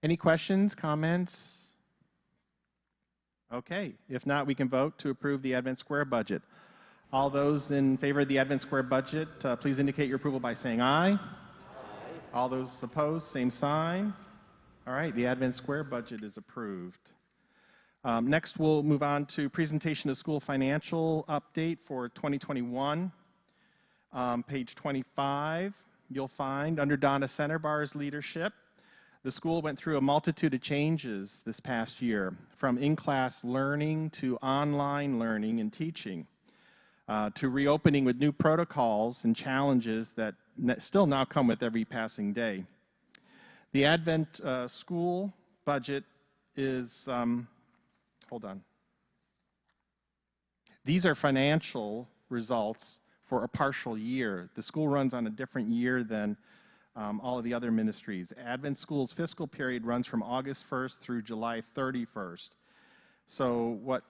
Any questions, comments? Okay, if not, we can vote to approve the Advent Square budget. All those in favor of the Advent Square budget, please indicate your approval by saying aye. Aye. All those opposed, same sign. All right, the Advent Square budget is approved. Next, we'll move on to presentation of school financial update for 2021. Page 25, you'll find under Donna Centerbar's leadership, the school went through a multitude of changes this past year, from in-class learning to online learning and teaching, to reopening with new protocols and challenges that still now come with every passing day. The Advent school budget is, hold on. These are financial results for a partial year. The school runs on a different year than all of the other ministries. Advent School's fiscal period runs from August 1st through July 31st. So what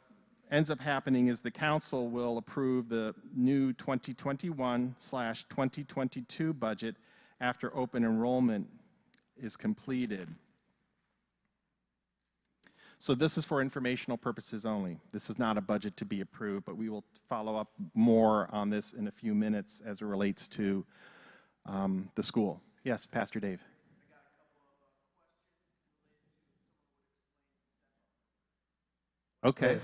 ends up happening is the council will approve the new 2021/2022 budget after open enrollment is completed. So this is for informational purposes only. This is not a budget to be approved, but we will follow up more on this in a few minutes as it relates to the school. Yes, Pastor Dave. Okay.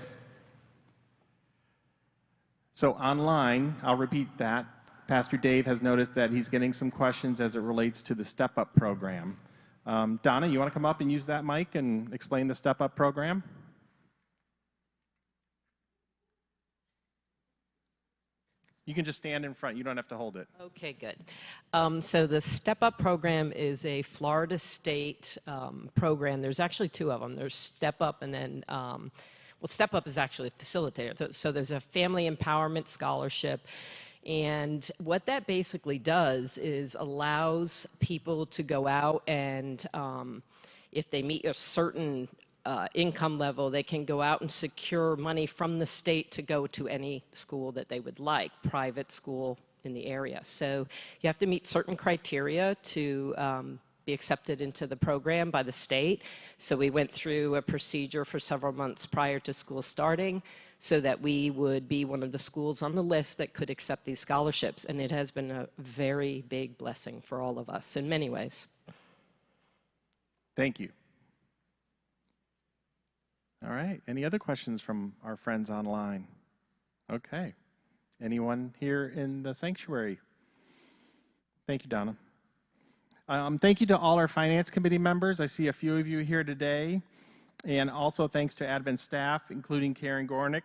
So online, I'll repeat that. Pastor Dave has noticed that he's getting some questions as it relates to the Step Up program. Donna, you want to come up and use that mic and explain the Step Up program? You can just stand in front. You don't have to hold it. Okay, good. So the Step Up program is a Florida State program. There's actually two of them. There's Step Up and then, well, Step Up is actually a facilitator. So there's a family empowerment scholarship. And what that basically does is allows people to go out and if they meet a certain income level, they can go out and secure money from the state to go to any school that they would like, private school in the area. So you have to meet certain criteria to be accepted into the program by the state. So we went through a procedure for several months prior to school starting so that we would be one of the schools on the list that could accept these scholarships. And it has been a very big blessing for all of us in many ways. Thank you. All right. Any other questions from our friends online? Okay. Anyone here in the sanctuary? Thank you, Donna. Thank you to all our Finance Committee members. I see a few of you here today. And also thanks to Advent staff, including Karen Gornick,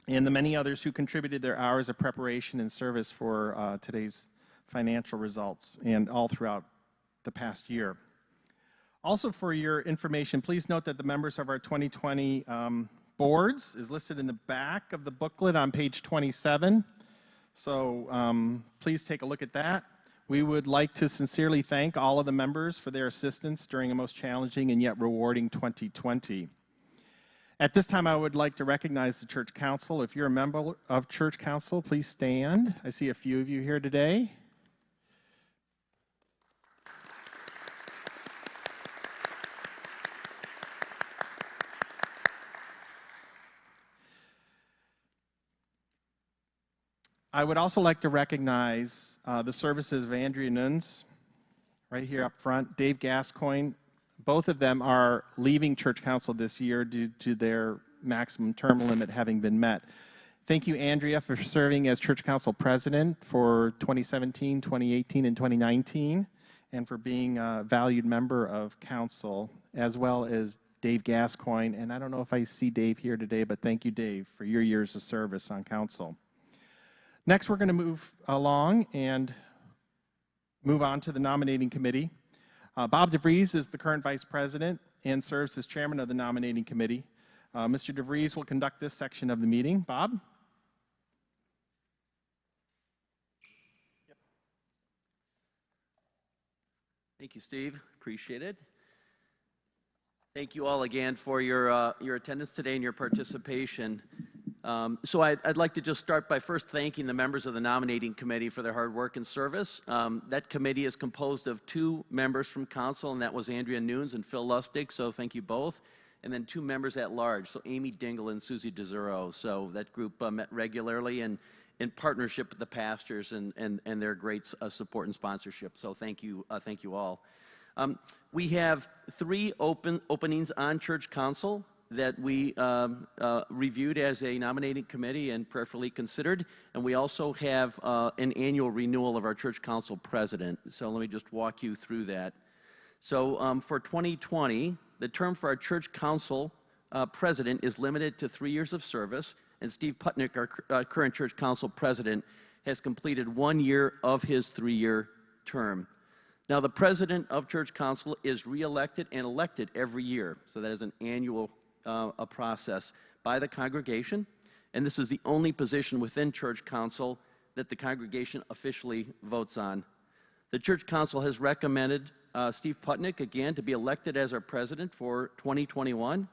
and the many others who contributed their hours of preparation and service for today's financial results and all throughout the past year. Also for your information, please note that the members of our 2020 boards is listed in the back of the booklet on page 27. So please take a look at that. We would like to sincerely thank all of the members for their assistance during a most challenging and yet rewarding 2020. At this time, I would like to recognize the Church Council. If you're a member of Church Council, please stand. I see a few of you here today. I would also like to recognize the services of Andrea Nunes, right here up front, Dave Gascoigne. Both of them are leaving Church Council this year due to their maximum term limit having been met. Thank you, Andrea, for serving as Church Council President for 2017, 2018, and 2019, and for being a valued member of Council, as well as Dave Gascoigne. And I don't know if I see Dave here today, but thank you, Dave, for your years of service on Council. Next, we're going to move along and move on to the nominating committee. Bob DeVries is the current vice president and serves as chairman of the nominating committee. Mr. DeVries will conduct this section of the meeting. Bob? Thank you, Steve. Appreciate it. Thank you all again for your attendance today and your participation. So I'd like to just start by first thanking the members of the nominating committee for their hard work and service. That committee is composed of 2 members from council, and that was Andrea Nunes and Phil Lustig, so thank you both. And then 2 members at large, so Amy Dingle and Susie DeZero. So that group met regularly and in partnership with the pastors and their great support and sponsorship. So thank you all. We have 3 openings on church council that we reviewed as a nominating committee and prayerfully considered. And we also have an annual renewal of our church council president. So let me just walk you through that. So for 2020, the term for our church council president is limited to 3 years of service. And Steve Putnick, our current church council president, has completed 1 year of his 3-year term. Now, the president of church council is reelected and elected every year. So that is an annual a process by the congregation, and this is the only position within church council that the congregation officially votes on. The church council has recommended Steve Putnick again to be elected as our president for 2021.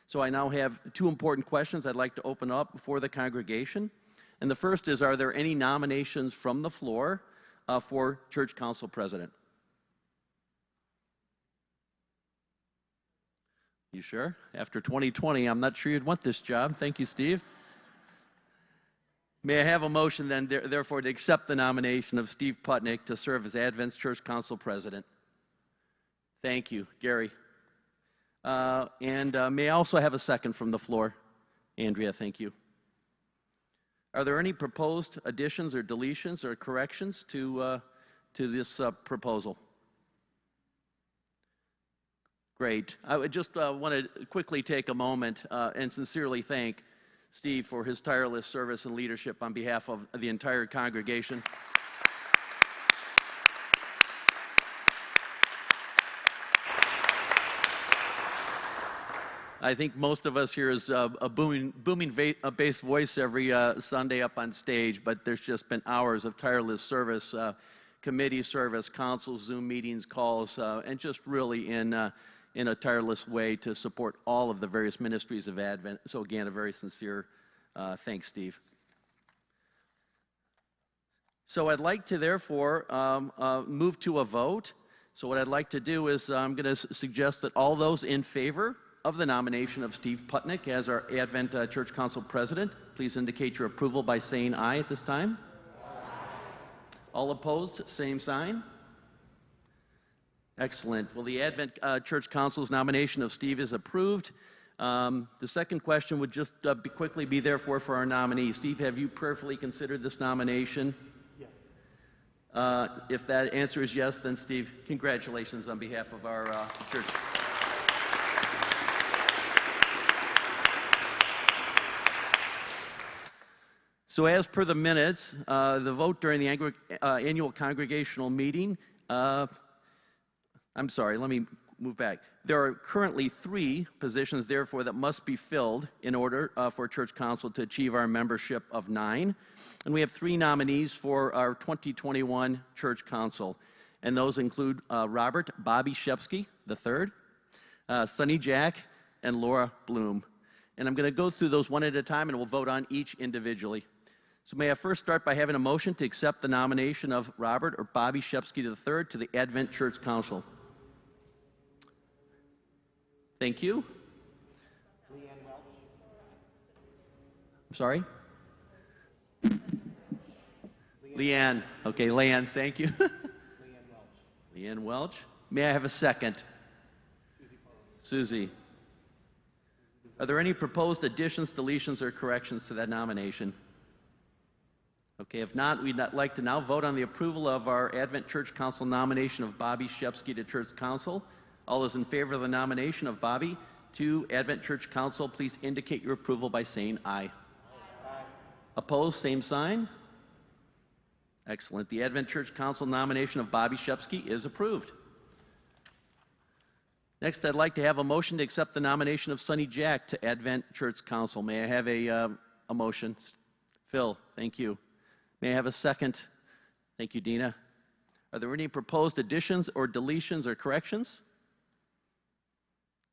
So I now have 2 important questions I'd like to open up before the congregation. And the first is, are there any nominations from the floor for church council president? You sure? After 2020, I'm not sure you'd want this job. Thank you, Steve. May I have a motion then, therefore, to accept the nomination of Steve Putnick to serve as Advent's Church Council President? Thank you, Gary. May I also have a second from the floor? Andrea, thank you. Are there any proposed additions or deletions or corrections to this proposal? Great. I would just want to quickly take a moment and sincerely thank Steve for his tireless service and leadership on behalf of the entire congregation. I think most of us here is a booming bass voice every Sunday up on stage, but there's just been hours of tireless service, committee service, council, Zoom meetings, calls, and just really in a tireless way to support all of the various ministries of Advent. So again, a very sincere thanks, Steve. So I'd like to therefore move to a vote. So what I'd like to do is I'm going to suggest that all those in favor of the nomination of Steve Putnick as our Advent Church Council President, please indicate your approval by saying aye at this time. Aye. All opposed, same sign. Excellent. Well, the Advent Church Council's nomination of Steve is approved. The second question would just quickly be therefore for our nominee. Steve, have you prayerfully considered this nomination? Yes. If that answer is yes, then Steve, congratulations on behalf of our church. So as per the minutes, the vote during the annual congregational meeting, I'm sorry, let me move back. There are currently 3 positions, therefore, that must be filled in order for church council to achieve our membership of 9. And we have 3 nominees for our 2021 church council. And those include Robert Bobby Shepsky III, Sonny Jack, and Laura Bloom. And I'm going to go through those one at a time, and we'll vote on each individually. So may I first start by having a motion to accept the nomination of Robert or Bobby Shepsky III to the Advent Church Council. Thank you. I'm sorry? Leanne. Okay, Leanne, thank you. Leanne Welch. May I have a second? Susie. Are there any proposed additions, deletions, or corrections to that nomination? Okay, if not, we'd like to now vote on the approval of our Advent Church Council nomination of Bobby Shepsky to Church Council. All those in favor of the nomination of Bobby to Advent Church Council, please indicate your approval by saying aye. Aye. Opposed, same sign. Excellent. The Advent Church Council nomination of Bobby Shepsky is approved. Next, I'd like to have a motion to accept the nomination of Sonny Jack to Advent Church Council. May I have a motion? Phil, thank you. May I have a second? Thank you, Dina. Are there any proposed additions or deletions or corrections?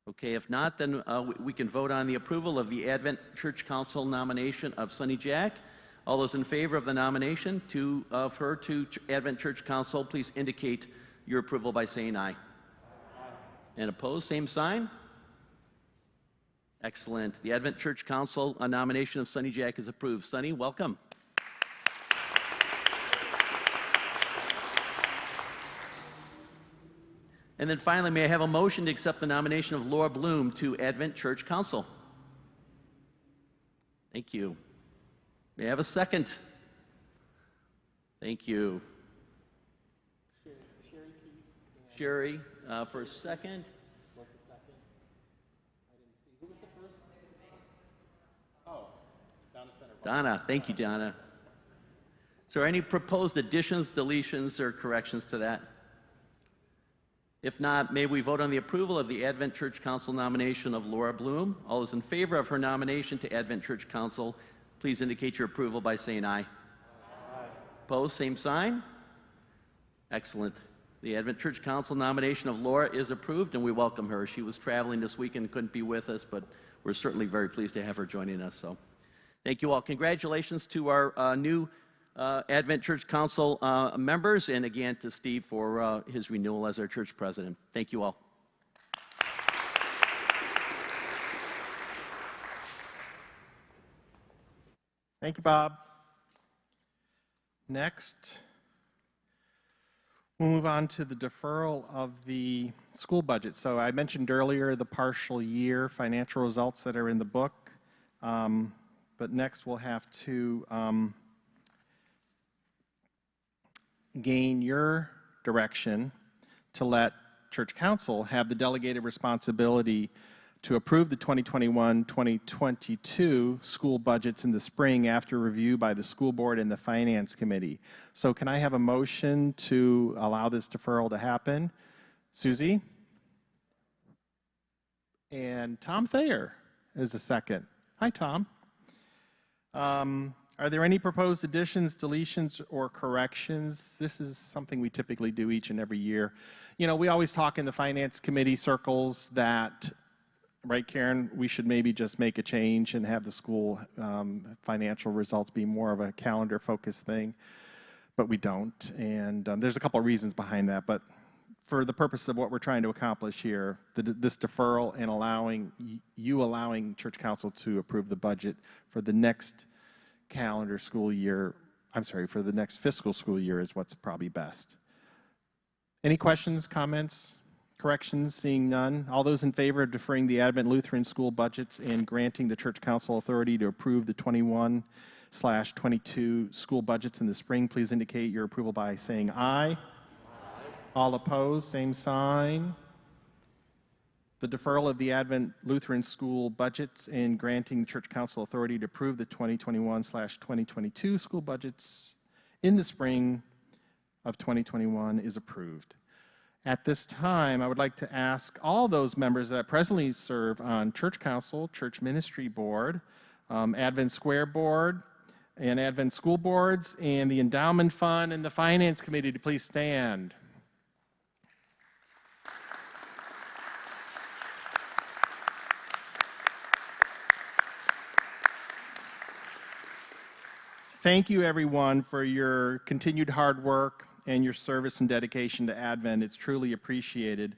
Okay, if not, then we can vote on the approval of the Advent Church Council nomination of Sonny Jack. All those in favor of the nomination of her to Advent Church Council, please indicate your approval by saying aye. Aye. And opposed, same sign. Excellent. The Advent Church Council nomination of Sonny Jack is approved. Sonny, welcome. And then finally, may I have a motion to accept the nomination of Laura Bloom to Advent Church Council? Thank you. May I have a second? Thank you. Sherry, for a second. What's the second? I didn't see. Who was the first? Oh, Donna Center. Donna, thank you, Donna. So are any proposed additions, deletions, or corrections to that? If not, may we vote on the approval of the Advent Church Council nomination of Laura Bloom. All those in favor of her nomination to Advent Church Council, please indicate your approval by saying aye. Aye. Opposed, same sign. Excellent. The Advent Church Council nomination of Laura is approved, and we welcome her. She was traveling this week and couldn't be with us, but we're certainly very pleased to have her joining us. So thank you all. Congratulations to our new Advent Church Council members, and again to Steve for his renewal as our church president. Thank you all. Thank you, Bob. Next, we'll move on to the deferral of the school budget. So I mentioned earlier the partial year financial results that are in the book, but next we'll have to gain your direction to let church council have the delegated responsibility to approve the 2021-2022 school budgets in the spring after review by the school board and the finance committee. So can I have a motion to allow this deferral to happen? Susie? And Tom Thayer is a second. Hi, Tom. Are there any proposed additions, deletions, or corrections? This is something we typically do each and every year. You know, we always talk in the finance committee circles that, right, Karen, we should maybe just make a change and have the school financial results be more of a calendar-focused thing, but we don't. And there's a couple of reasons behind that, but for the purpose of what we're trying to accomplish here, this deferral and allowing church council to approve the budget for the next calendar school year, for the next fiscal school year is what's probably best. Any questions, comments, Corrections? Seeing none. All those in favor of deferring the Advent Lutheran school budgets and granting the church council authority to approve the 21/22 school budgets in the spring, please indicate your approval by saying aye. All opposed, same sign. The deferral of the Advent Lutheran school budgets and granting the church council authority to approve the 2021/2022 school budgets in the spring of 2021 is approved. At this time, I would like to ask all those members that presently serve on church council, church ministry board, Advent Square board, and Advent school boards, and the endowment fund and the finance committee to please stand. Thank you, everyone, for your continued hard work and your service and dedication to Advent. It's truly appreciated.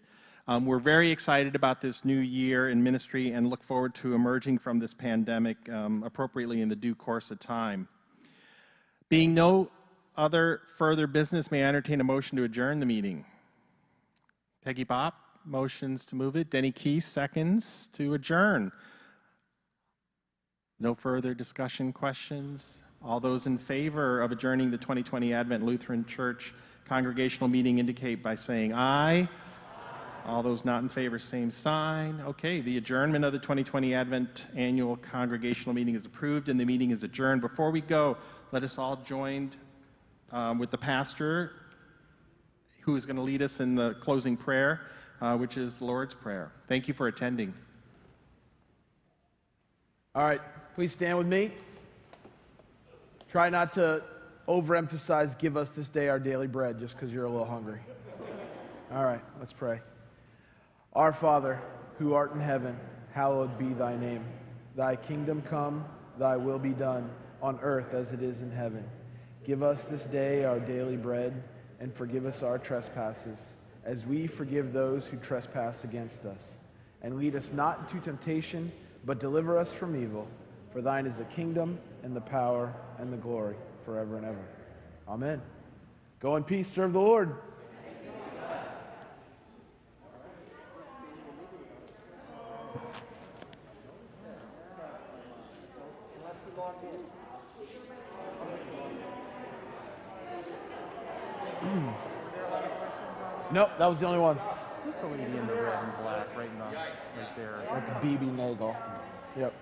We're very excited about this new year in ministry and look forward to emerging from this pandemic appropriately in the due course of time. Being no other further business, may I entertain a motion to adjourn the meeting? Peggy Bopp motions to move it. Denny Key seconds to adjourn. No further discussion, questions? All those in favor of adjourning the 2020 Advent Lutheran Church congregational meeting indicate by saying aye. All those not in favor, same sign. Okay, the adjournment of the 2020 Advent Annual Congregational Meeting is approved and the meeting is adjourned. Before we go, let us all join with the pastor who is going to lead us in the closing prayer, which is the Lord's Prayer. Thank you for attending. All right, please stand with me. Try not to overemphasize, give us this day our daily bread, just because you're a little hungry. All right, let's pray. Our Father, who art in heaven, hallowed be thy name. Thy kingdom come, thy will be done, on earth as it is in heaven. Give us this day our daily bread, and forgive us our trespasses, as we forgive those who trespass against us. And lead us not into temptation, but deliver us from evil. For thine is the kingdom, and the power, and the glory, forever and ever. Amen. Go in peace, serve the Lord. Nope, that was the only one. Who's the lady in the red and black right there? That's BB Nagel. Yep.